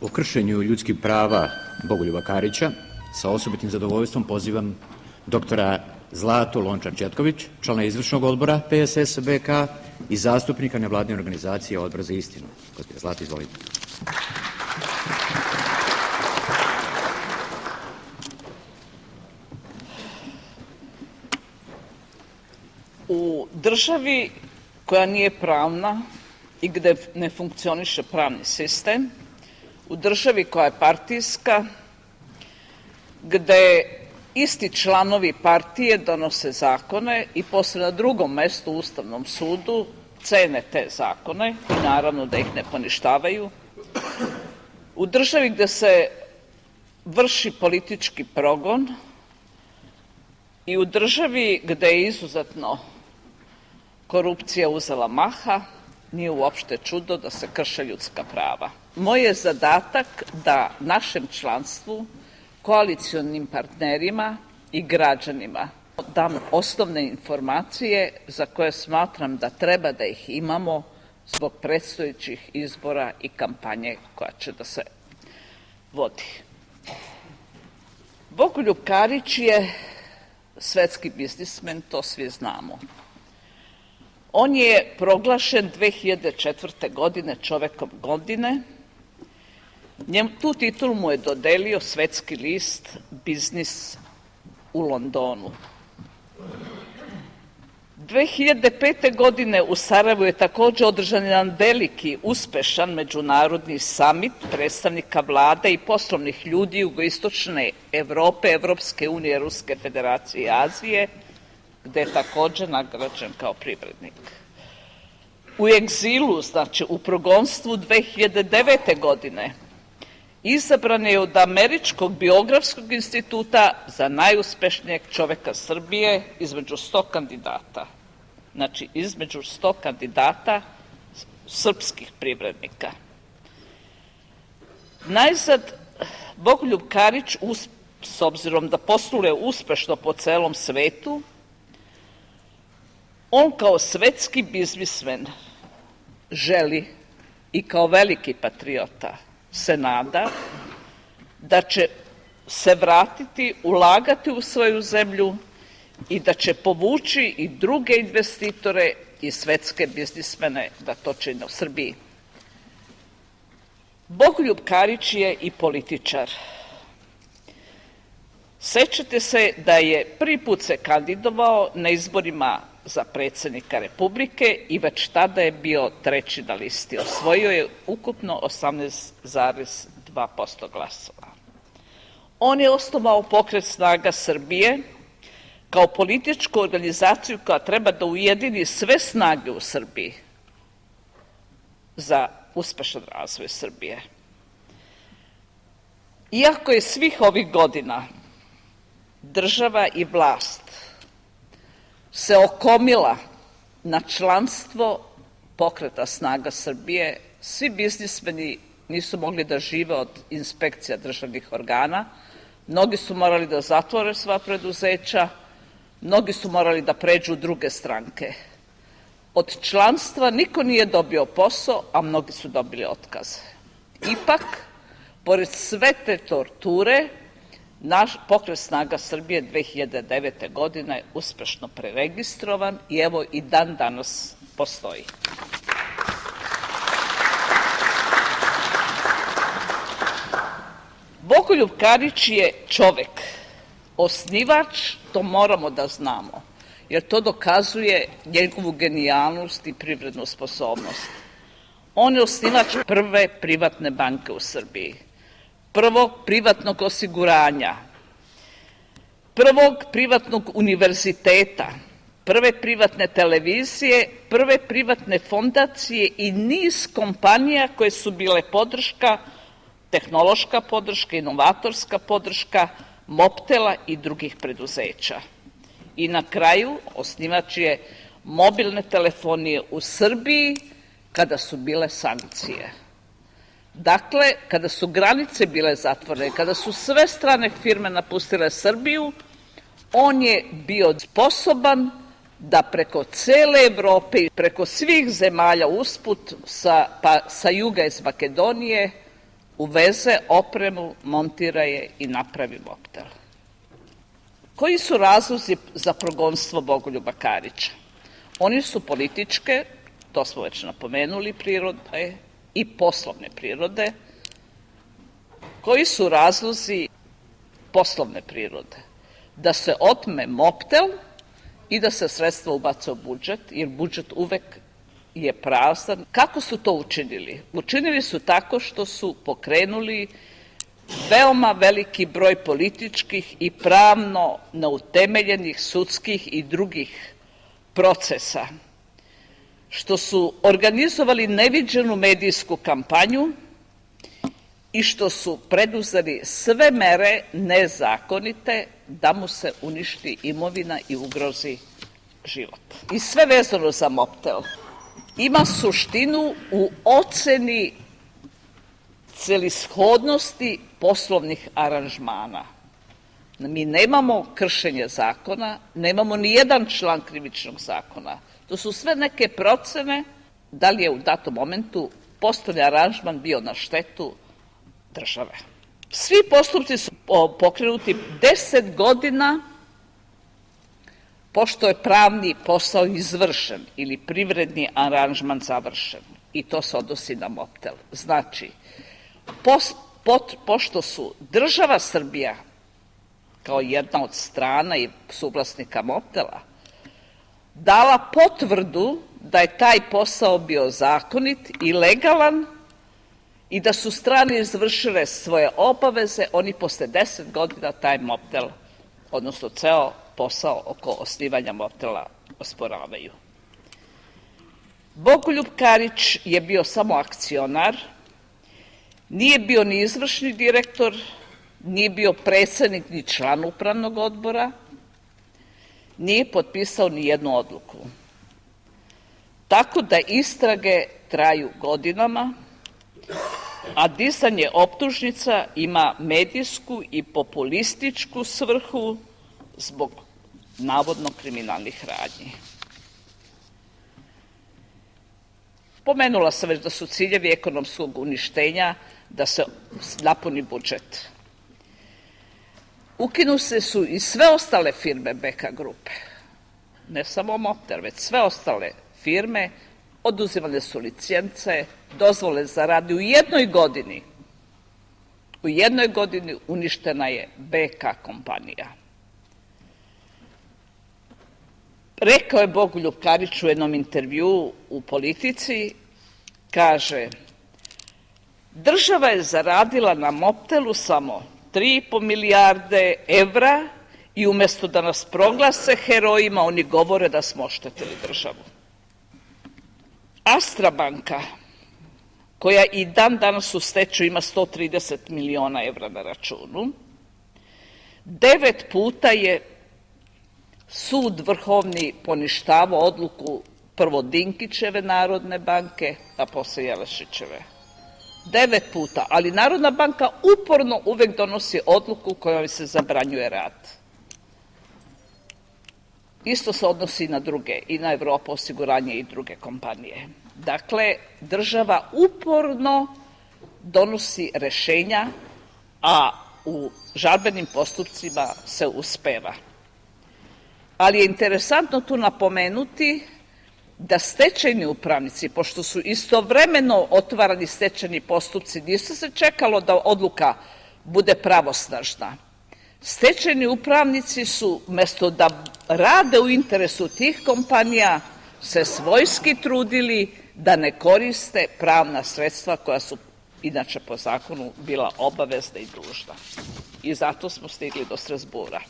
o kršenju ljudskih prava Bogoljuba Karića sa osobitim zadovoljstvom pozivam doktora Zlatu Lončar-Ćetković, člana izvršnog odbora PSS BK i zastupnika nevladine organizacije Odbor za istinu. Gospodine Zlata, izvolite. U državi koja nije pravna i gde ne funkcioniše pravni sistem, u državi koja je partijska, gde isti članovi partije donose zakone i posle na drugom mestu u Ustavnom sudu cene te zakone i naravno da ih ne poništavaju, u državi gde se vrši politički progon i u državi gde je izuzetno korupcija uzela maha, nije uopšte čudo da se krše ljudska prava. Moj je zadatak da našem članstvu, koalicionim partnerima i građanima dam osnovne informacije za koje smatram da treba da ih imamo zbog predstojećih izbora i kampanje koja će da se vodi. Bogoljub Karić je svetski biznismen, to svi znamo. On je proglašen 2004. godine čovekom godine. Tu titulu mu je dodelio svetski list Biznis u Londonu. 2005. godine u Sarajevu je takođe održan jedan veliki, uspešan međunarodni samit predstavnika vlade i poslovnih ljudi jugoistočne Evrope, Evropske unije, Ruske federacije i Azije, gde je takođe nagrađen kao privrednik. U egzilu, znači u progonstvu 2009. godine, izabran je od Američkog biografskog instituta za najuspešnijeg čoveka Srbije između 100 kandidata. Znači, između 100 kandidata srpskih privrednika. Najzad, Bogoljub Karić, s obzirom da posluje uspešno po celom svetu, on kao svetski biznismen želi i kao veliki patriota se nada da će se vratiti, ulagati u svoju zemlju i da će povući i druge investitore i svetske biznismene da to čine u Srbiji. Bogoljub Karić je i političar. Sećate se da je prvi put se kandidovao na izborima za predsednika Republike i već tada je bio treći na listi. Osvojio je ukupno 18,2% glasova. On je osnovao Pokret snaga Srbije kao političku organizaciju koja treba da ujedini sve snage u Srbiji za uspešan razvoj Srbije. Iako je svih ovih godina država i vlast se okomila na članstvo Pokreta snaga Srbije, svi biznismeni nisu mogli da žive od inspekcija državnih organa, mnogi su morali da zatvore sva preduzeća, mnogi su morali da pređu u druge stranke. Od članstva niko nije dobio posao, a mnogi su dobili otkaze. Ipak, pored sve te torture, naš Pokret snaga Srbije 2009. godine je uspešno preregistrovan i evo i dan danas postoji. Bogoljub Karić je čovek, osnivač, to moramo da znamo, jer to dokazuje njegovu genijalnost i privrednu sposobnost. On je osnivač prve privatne banke u Srbiji, prvog privatnog osiguranja, prvog privatnog univerziteta, prve privatne televizije, prve privatne fondacije i niz kompanija koje su bile podrška, tehnološka podrška, inovatorska podrška, Mobtela i drugih preduzeća. I na kraju, osnivač je mobilne telefonije u Srbiji kada su bile sankcije. Dakle, kada su granice bile zatvorene, kada su sve strane firme napustile Srbiju, on je bio sposoban da preko cele Evrope i preko svih zemalja usput, sa juga iz Makedonije, uveze opremu, montira je i napravi moptel. Koji su razlozi za progonstvo Bogoljuba Karića? Oni su političke, to smo već napomenuli, prirode i poslovne prirode. Koji su razlozi poslovne prirode? Da se otme moptel i da se sredstva ubace u budžet, jer budžet uvek je prazan. Kako su to učinili? Učinili su tako što su pokrenuli veoma veliki broj političkih i pravno neutemeljenih sudskih i drugih procesa, što su organizovali neviđenu medijsku kampanju i što su preduzeli sve mere nezakonite da mu se uništi imovina i ugrozi život. I sve vezano za moptel ima suštinu u oceni celishodnosti poslovnih aranžmana. Mi nemamo kršenje zakona, nemamo ni jedan član krivičnog zakona. To su sve neke procene da li je u datom momentu poslovni aranžman bio na štetu države. Svi postupci su pokrenuti 10 godina pošto je pravni posao izvršen ili privredni aranžman završen. I to se odnosi na moptel. Znači, pošto su država Srbija kao jedna od strana i suvlasnika moptela dala potvrdu da je taj posao bio zakonit i legalan i da su strane izvršile svoje obaveze, oni posle 10 godina taj moptel, odnosno ceo posao oko osnivanja moptela osporavaju. Bogoljub Karić je bio samo akcionar, nije bio ni izvršni direktor, nije bio predsednik ni član upravnog odbora, nije potpisao ni jednu odluku. Tako da istrage traju godinama, a dizanje optužnica ima medijsku i populističku svrhu zbog navodno kriminalnih radnji. Pomenula sam već da su ciljevi ekonomskog uništenja da se napuni budžet. Ukinute su i sve ostale firme BK grupe, ne samo Mopter, već sve ostale firme, oduzimane su licence, dozvole za rad. U jednoj godini uništena je BK kompanija. Rekao je Bogoljub Karić u jednom intervjuu u Politici, kaže: država je zaradila na Moptelu samo 3,5 milijarde evra i umesto da nas proglase herojima, oni govore da smo oštetili državu. Astra banka, koja i dan danas u stečaju ima 130 miliona evra na računu, 9 puta je sud vrhovni poništavao odluku prvo Dinkićeve Narodne banke, a posle Jelašićeve. 9 puta, ali Narodna banka uporno uvek donosi odluku kojom se zabranjuje rad. Isto se odnosi na druge, i na Evropa osiguranje i druge kompanije. Dakle, država uporno donosi rešenja, a u žalbenim postupcima se uspeva. Ali je interesantno tu napomenuti da stečajni upravnici, pošto su istovremeno otvarani stečajni postupci, nisu se čekalo da odluka bude pravosnažna. Stečajni upravnici su, umesto da rade u interesu tih kompanija, se svojski trudili da ne koriste pravna sredstva koja su inače po zakonu bila obavezna i dužna. I zato smo stigli do Strazbura.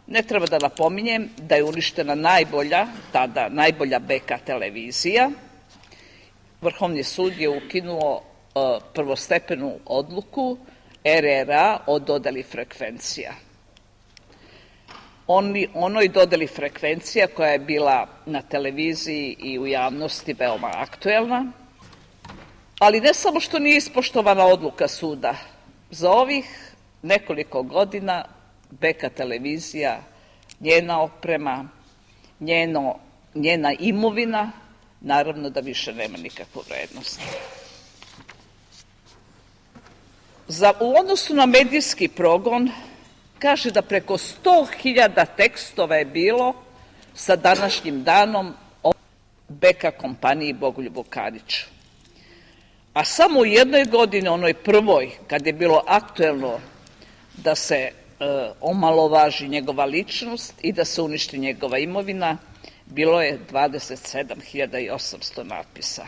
Ne treba da napominjem da je uništena tada najbolja BK televizija. Vrhovni sud je ukinuo prvostepenu odluku RRA o dodeli frekvencija. Onoj dodeli frekvencija koja je bila na televiziji i u javnosti veoma aktuelna, ali ne samo što nije ispoštovana odluka suda, za ovih nekoliko godina BK televizija, njena oprema, njena imovina, naravno da više nema nikakvu vrednost. U odnosu na medijski progon, kaže da preko 100.000 tekstova je bilo sa današnjim danom o BK kompaniji Bogoljubu Kariću. A samo u jednoj godini, onoj prvoj, kad je bilo aktuelno da se omalovaži njegova ličnost i da se uništi njegova imovina, bilo je 27.800 natpisa.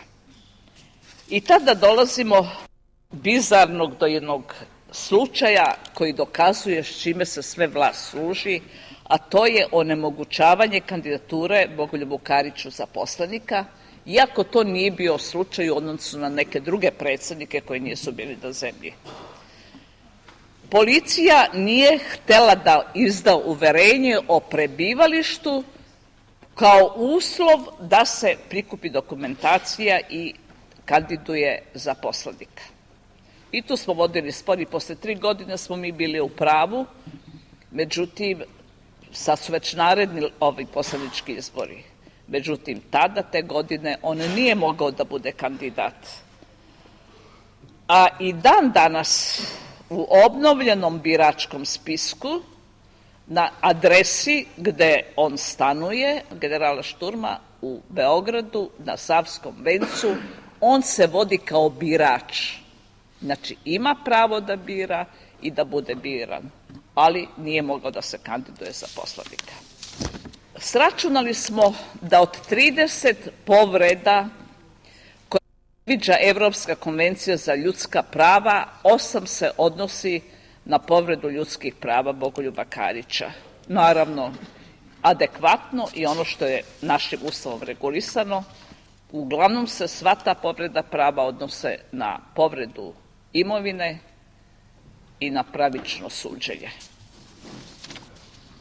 I tada dolazimo bizarnog do jednog slučaja koji dokazuje s čime se sve vlast služi, a to je onemogućavanje kandidature Bogoljubu Kariću za poslanika, iako to nije bio slučaj u odnosu na neke druge predsednike koji nisu bili na zemlji. Policija nije htela da izda uverenje o prebivalištu kao uslov da se prikupi dokumentacija i kandiduje za poslanika. I tu smo vodili spor i posle 3 godine smo mi bili u pravu, međutim, sad su već naredni ovi poslanički izbori. Međutim, tada, te godine, on nije mogao da bude kandidat. A i dan danas u obnovljenom biračkom spisku na adresi gde on stanuje, generala Šturma, u Beogradu, na Savskom vencu, on se vodi kao birač. Znači, ima pravo da bira i da bude biran, ali nije mogao da se kandiduje za poslanika. Sračunali smo da od 30 povreda koje predviđa Evropska konvencija za ljudska prava, 8 se odnosi na povredu ljudskih prava Bogoljuba Karića. Naravno, adekvatno i ono što je našim ustavom regulisano, uglavnom se sva ta povreda prava odnose na povredu imovine i na pravično suđenje.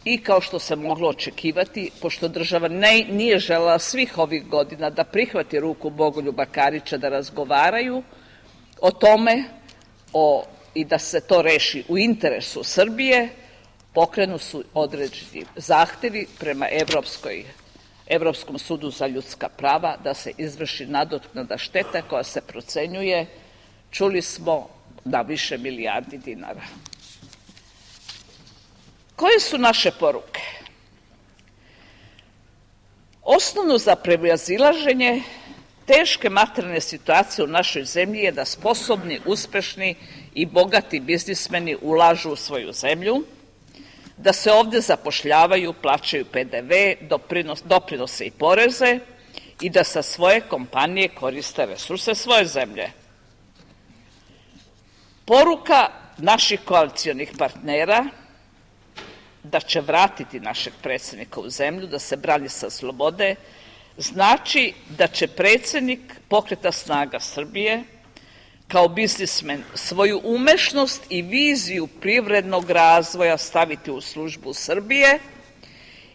I kao što se moglo očekivati, pošto država nije želela svih ovih godina da prihvati ruku Bogoljuba Karića da razgovaraju o tome i da se to reši u interesu Srbije, pokrenu su određeni zahtevi prema Evropskom sudu za ljudska prava da se izvrši nadoknada štete koja se procenjuje, čuli smo, na više milijardi dinara. Koje su naše poruke? Osnovno za prevazilaženje teške materijalne situacije u našoj zemlji je da sposobni, uspešni i bogati biznismeni ulažu u svoju zemlju, da se ovde zapošljavaju, plaćaju PDV, doprinose i poreze i da sa svoje kompanije koriste resurse svoje zemlje. Poruka naših koalicionih partnera da će vratiti našeg predsednika u zemlju, da se brani sa slobode, znači da će predsednik Pokreta snaga Srbije kao biznismen svoju umešnost i viziju privrednog razvoja staviti u službu Srbije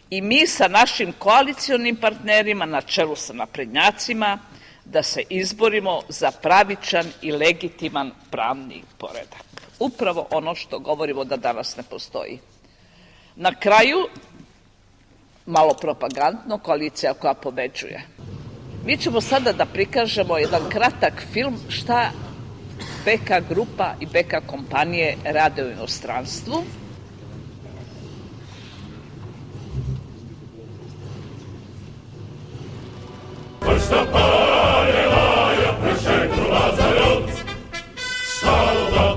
i mi sa našim koalicionim partnerima na čelu sa naprednjacima da se izborimo za pravičan i legitiman pravni poredak. Upravo ono što govorimo da danas ne postoji. Na kraju, malo propagandno, koalicija koja pobeđuje. Mi ćemo sada da prikažemo jedan kratak film šta BK grupa i BK kompanije rade u inostranstvu. Vrsta paljeva je prešetru Lazarot, stalo da